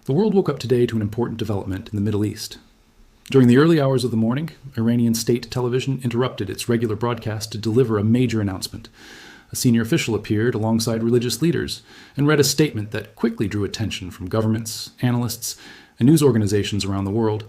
The world woke up today to an important development in the Middle East. During the early hours of the morning, Iranian state television interrupted its regular broadcast to deliver a major announcement. A senior official appeared alongside religious leaders and read a statement that quickly drew attention from governments, analysts, and news organizations around the world.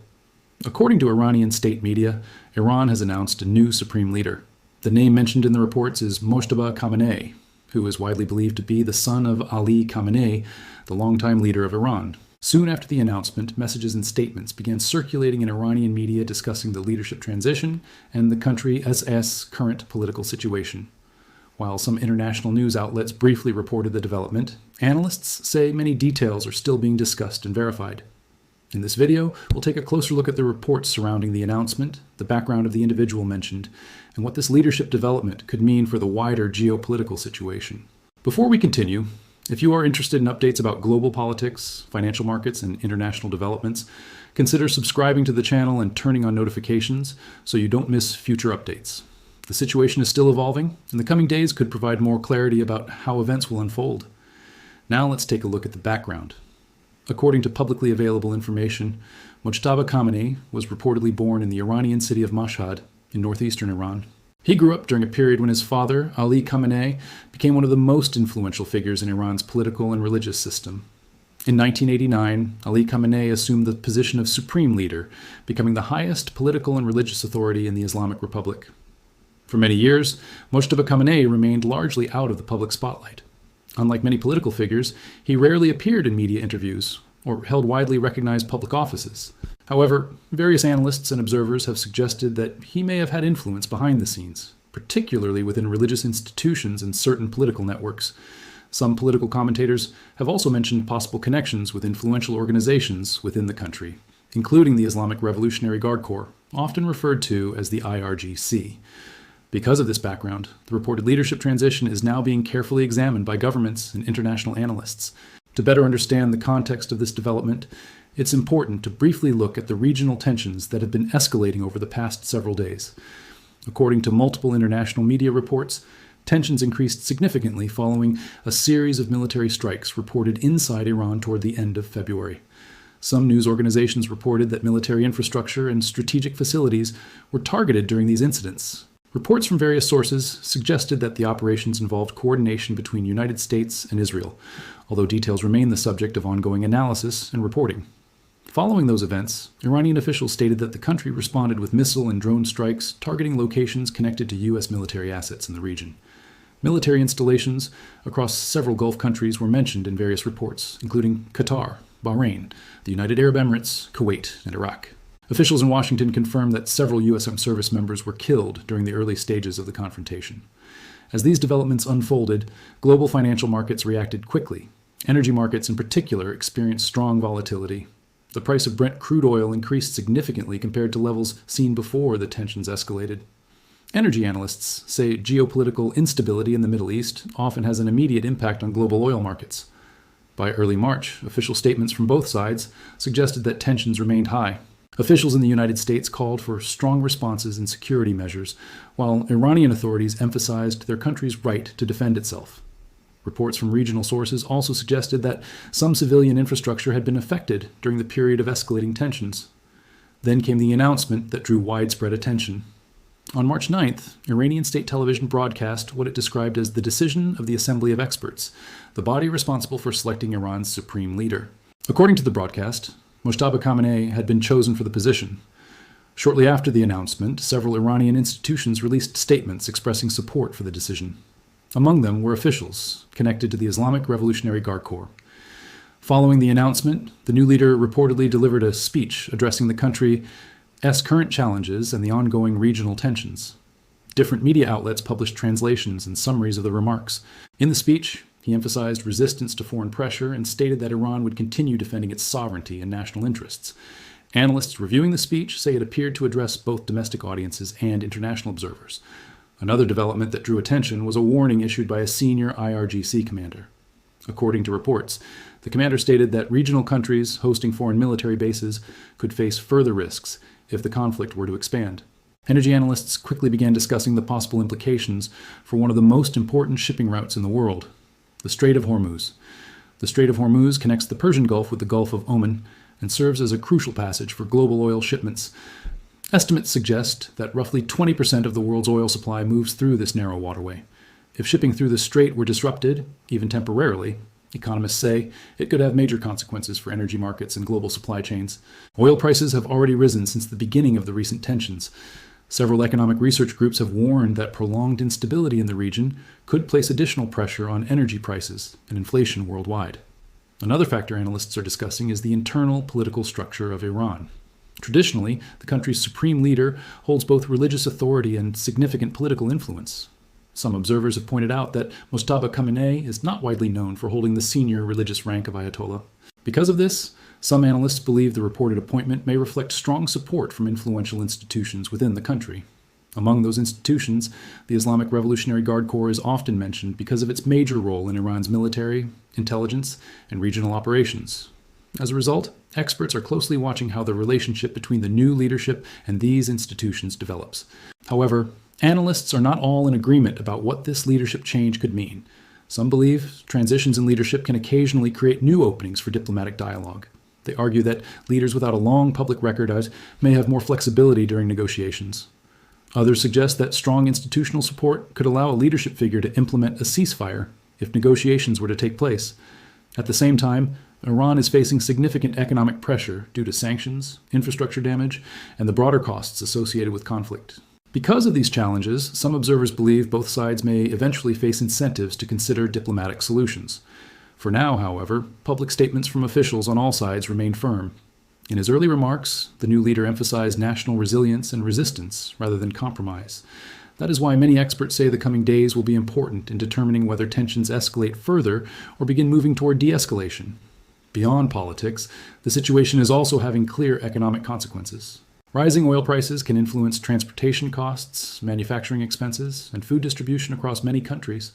According to Iranian state media, Iran has announced a new supreme leader. The name mentioned in the reports is Mojtaba Khamenei, who is widely believed to be the son of Ali Khamenei, the longtime leader of Iran. Soon after the announcement, messages and statements began circulating in Iranian media discussing the leadership transition and the country's current political situation. While some international news outlets briefly reported the development, analysts say many details are still being discussed and verified. In this video, we'll take a closer look at the reports surrounding the announcement, the background of the individual mentioned, and what this leadership development could mean for the wider geopolitical situation. Before we continue, if you are interested in updates about global politics, financial markets, and international developments, consider subscribing to the channel and turning on notifications so you don't miss future updates. The situation is still evolving, and the coming days could provide more clarity about how events will unfold. Now let's take a look at the background. According to publicly available information, Mojtaba Khamenei was reportedly born in the Iranian city of Mashhad in northeastern Iran. He grew up during a period when his father, Ali Khamenei, became one of the most influential figures in Iran's political and religious system. In 1989, Ali Khamenei assumed the position of supreme leader, becoming the highest political and religious authority in the Islamic Republic. For many years, Mojtaba Khamenei remained largely out of the public spotlight. Unlike many political figures, he rarely appeared in media interviews or held widely recognized public offices. However, various analysts and observers have suggested that he may have had influence behind the scenes, particularly within religious institutions and certain political networks. Some political commentators have also mentioned possible connections with influential organizations within the country, including the Islamic Revolutionary Guard Corps, often referred to as the IRGC. Because of this background, the reported leadership transition is now being carefully examined by governments and international analysts. To better understand the context of this development, it's important to briefly look at the regional tensions that have been escalating over the past several days. According to multiple international media reports, tensions increased significantly following a series of military strikes reported inside Iran toward the end of February. Some news organizations reported that military infrastructure and strategic facilities were targeted during these incidents. Reports from various sources suggested that the operations involved coordination between the United States and Israel, although details remain the subject of ongoing analysis and reporting. Following those events, Iranian officials stated that the country responded with missile and drone strikes targeting locations connected to U.S. military assets in the region. Military installations across several Gulf countries were mentioned in various reports, including Qatar, Bahrain, the United Arab Emirates, Kuwait, and Iraq. Officials in Washington confirmed that several U.S. armed service members were killed during the early stages of the confrontation. As these developments unfolded, global financial markets reacted quickly. Energy markets in particular experienced strong volatility. The price of Brent crude oil increased significantly compared to levels seen before the tensions escalated. Energy analysts say geopolitical instability in the Middle East often has an immediate impact on global oil markets. By early March, official statements from both sides suggested that tensions remained high. Officials in the United States called for strong responses and security measures, while Iranian authorities emphasized their country's right to defend itself. Reports from regional sources also suggested that some civilian infrastructure had been affected during the period of escalating tensions. Then came the announcement that drew widespread attention. On March 9th, Iranian state television broadcast what it described as the decision of the Assembly of Experts, the body responsible for selecting Iran's supreme leader. According to the broadcast, Mojtaba Khamenei had been chosen for the position. Shortly after the announcement, several Iranian institutions released statements expressing support for the decision. Among them were officials connected to the Islamic Revolutionary Guard Corps. Following the announcement, the new leader reportedly delivered a speech addressing the country's current challenges and the ongoing regional tensions. Different media outlets published translations and summaries of the remarks. In the speech, he emphasized resistance to foreign pressure and stated that Iran would continue defending its sovereignty and national interests. Analysts reviewing the speech say it appeared to address both domestic audiences and international observers. Another development that drew attention was a warning issued by a senior IRGC commander. According to reports, the commander stated that regional countries hosting foreign military bases could face further risks if the conflict were to expand. Energy analysts quickly began discussing the possible implications for one of the most important shipping routes in the world, the Strait of Hormuz. The Strait of Hormuz connects the Persian Gulf with the Gulf of Oman and serves as a crucial passage for global oil shipments. Estimates suggest that roughly 20% of the world's oil supply moves through this narrow waterway. If shipping through the strait were disrupted, even temporarily, economists say it could have major consequences for energy markets and global supply chains. Oil prices have already risen since the beginning of the recent tensions. Several economic research groups have warned that prolonged instability in the region could place additional pressure on energy prices and inflation worldwide. Another factor analysts are discussing is the internal political structure of Iran. Traditionally, the country's supreme leader holds both religious authority and significant political influence. Some observers have pointed out that Mojtaba Khamenei is not widely known for holding the senior religious rank of Ayatollah. Because of this, some analysts believe the reported appointment may reflect strong support from influential institutions within the country. Among those institutions, the Islamic Revolutionary Guard Corps is often mentioned because of its major role in Iran's military, intelligence, and regional operations. As a result, experts are closely watching how the relationship between the new leadership and these institutions develops. However, analysts are not all in agreement about what this leadership change could mean. Some believe transitions in leadership can occasionally create new openings for diplomatic dialogue. They argue that leaders without a long public record may have more flexibility during negotiations. Others suggest that strong institutional support could allow a leadership figure to implement a ceasefire if negotiations were to take place. At the same time, Iran is facing significant economic pressure due to sanctions, infrastructure damage, and the broader costs associated with conflict. Because of these challenges, some observers believe both sides may eventually face incentives to consider diplomatic solutions. For now, however, public statements from officials on all sides remain firm. In his early remarks, the new leader emphasized national resilience and resistance rather than compromise. That is why many experts say the coming days will be important in determining whether tensions escalate further or begin moving toward de-escalation. Beyond politics, the situation is also having clear economic consequences. Rising oil prices can influence transportation costs, manufacturing expenses, and food distribution across many countries.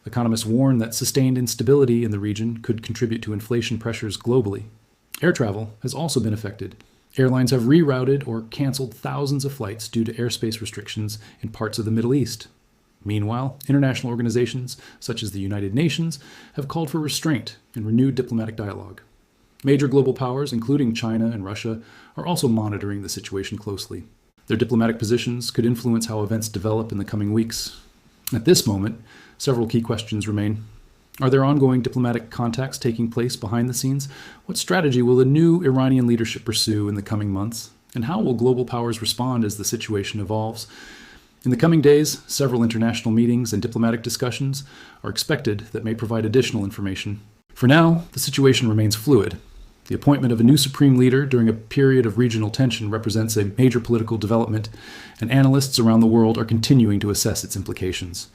Economists warn that sustained instability in the region could contribute to inflation pressures globally. Air travel has also been affected. Airlines have rerouted or canceled thousands of flights due to airspace restrictions in parts of the Middle East. Meanwhile, international organizations, such as the United Nations, have called for restraint and renewed diplomatic dialogue. Major global powers, including China and Russia, are also monitoring the situation closely. Their diplomatic positions could influence how events develop in the coming weeks. At this moment, several key questions remain. Are there ongoing diplomatic contacts taking place behind the scenes? What strategy will the new Iranian leadership pursue in the coming months? And how will global powers respond as the situation evolves? In the coming days, several international meetings and diplomatic discussions are expected that may provide additional information. For now, the situation remains fluid. The appointment of a new supreme leader during a period of regional tension represents a major political development, and analysts around the world are continuing to assess its implications.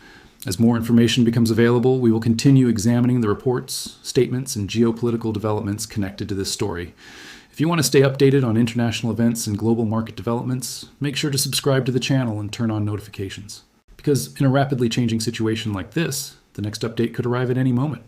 As more information becomes available, we will continue examining the reports, statements, and geopolitical developments connected to this story. If you want to stay updated on international events and global market developments, make sure to subscribe to the channel and turn on notifications. Because in a rapidly changing situation like this, the next update could arrive at any moment.